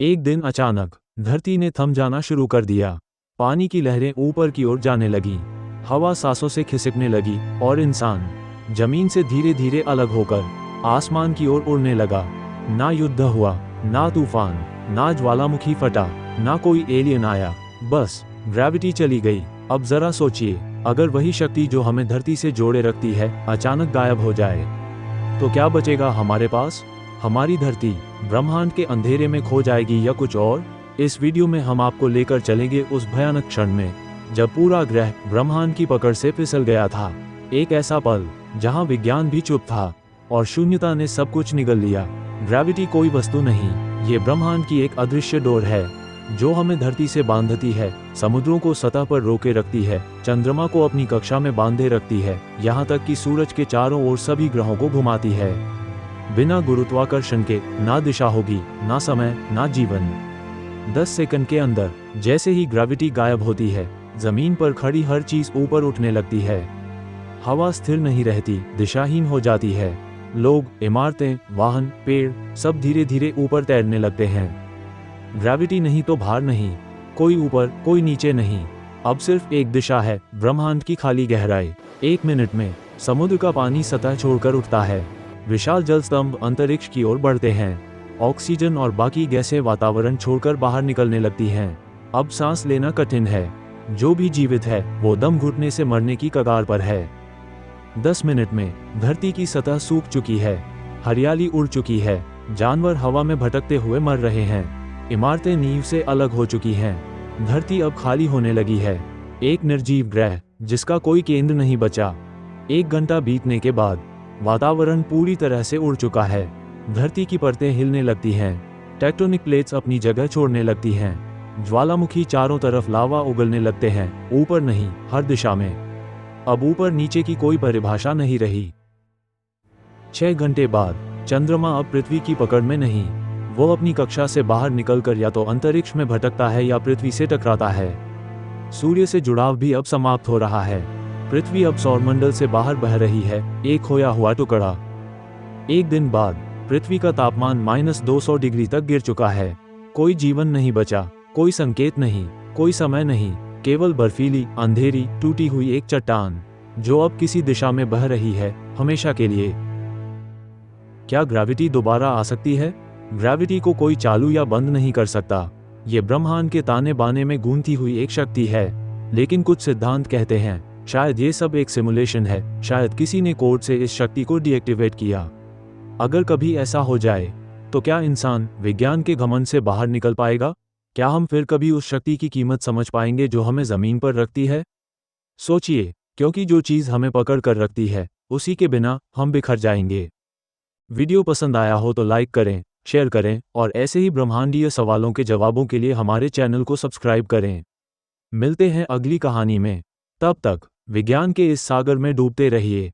एक दिन अचानक धरती ने थम जाना शुरू कर दिया। पानी की लहरें ऊपर की ओर जाने लगी, हवा सांसों से खिसकने लगी और इंसान जमीन से धीरे धीरे अलग होकर आसमान की ओर उड़ने लगा। ना युद्ध हुआ, ना तूफान, ना ज्वालामुखी फटा, ना कोई एलियन आया, बस ग्रेविटी चली गई। अब जरा सोचिए, अगर वही शक्ति जो हमें धरती से जोड़े रखती है अचानक गायब हो जाए, तो क्या बचेगा हमारे पास? हमारी धरती ब्रह्मांड के अंधेरे में खो जाएगी या कुछ और? इस वीडियो में हम आपको लेकर चलेंगे उस भयानक क्षण में जब पूरा ग्रह ब्रह्मांड की पकड़ से फिसल गया था। एक ऐसा पल जहां विज्ञान भी चुप था और शून्यता ने सब कुछ निगल लिया। ग्रेविटी कोई वस्तु नहीं, ये ब्रह्मांड की एक अदृश्य डोर है जो हमें धरती से बांधती है, समुद्रों को सतह पर रोके रखती है, चंद्रमा को अपनी कक्षा में बांधे रखती है, यहाँ तक कि सूरज के चारों ओर सभी ग्रहों को घुमाती है। बिना गुरुत्वाकर्षण के ना दिशा होगी, ना समय, ना जीवन। 10 सेकंड के अंदर जैसे ही ग्रेविटी गायब होती है, जमीन पर खड़ी हर चीज ऊपर उठने लगती है। हवा स्थिर नहीं रहती, दिशाहीन हो जाती है। लोग, इमारतें, वाहन, पेड़ सब धीरे धीरे ऊपर तैरने लगते हैं। ग्रेविटी नहीं तो भार नहीं, कोई ऊपर कोई नीचे नहीं, अब सिर्फ एक दिशा है, ब्रह्मांड की खाली गहराई। 1 मिनट में समुद्र का पानी सतह छोड़कर उठता है, विशाल जल स्तंभ अंतरिक्ष की ओर बढ़ते हैं, ऑक्सीजन और बाकी गैसें वातावरण छोड़कर बाहर निकलने लगती हैं। अब सांस लेना कठिन है, जो भी जीवित है वो दम घुटने से मरने की कगार पर है। 10 मिनट में धरती की सतह सूख चुकी है, हरियाली उड़ चुकी है, जानवर हवा में भटकते हुए मर रहे हैं, इमारतें नींव से अलग हो चुकी हैं। धरती अब खाली होने लगी है, एक निर्जीव ग्रह जिसका कोई केंद्र नहीं बचा। 1 घंटा बीतने के बाद वातावरण पूरी तरह से उड़ चुका है, धरती की परतें हिलने लगती हैं, टेक्टोनिक प्लेट्स अपनी जगह छोड़ने लगती हैं, ज्वालामुखी चारों तरफ लावा उगलने लगते हैं, ऊपर नहीं, हर दिशा में। अब ऊपर नीचे की कोई परिभाषा नहीं रही। 6 घंटे बाद चंद्रमा अब पृथ्वी की पकड़ में नहीं, वो अपनी कक्षा से बाहर निकलकर या तो अंतरिक्ष में भटकता है या पृथ्वी से टकराता है। सूर्य से जुड़ाव भी अब समाप्त हो रहा है, पृथ्वी अब सौरमंडल से बाहर बह रही है, एक खोया हुआ टुकड़ा। 1 दिन बाद पृथ्वी का तापमान -200 डिग्री तक गिर चुका है, कोई जीवन नहीं बचा, कोई संकेत नहीं, कोई समय नहीं, केवल बर्फीली, अंधेरी, टूटी हुई एक चट्टान जो अब किसी दिशा में बह रही है, हमेशा के लिए। क्या ग्रेविटी दोबारा आ सकती है? ग्रेविटी को कोई चालू या बंद नहीं कर सकता, ये ब्रह्मांड के ताने बाने में गूंथी हुई एक शक्ति है। लेकिन कुछ सिद्धांत कहते हैं शायद ये सब एक सिमुलेशन है, शायद किसी ने कोड से इस शक्ति को डीएक्टिवेट किया। अगर कभी ऐसा हो जाए तो क्या इंसान विज्ञान के घमंड से बाहर निकल पाएगा? क्या हम फिर कभी उस शक्ति की कीमत समझ पाएंगे जो हमें जमीन पर रखती है? सोचिए, क्योंकि जो चीज हमें पकड़ कर रखती है उसी के बिना हम बिखर जाएंगे। वीडियो पसंद आया हो तो लाइक करें, शेयर करें और ऐसे ही ब्रह्मांडीय सवालों के जवाबों के लिए हमारे चैनल को सब्सक्राइब करें। मिलते हैं अगली कहानी में, तब तक विज्ञान के इस सागर में डूबते रहिए।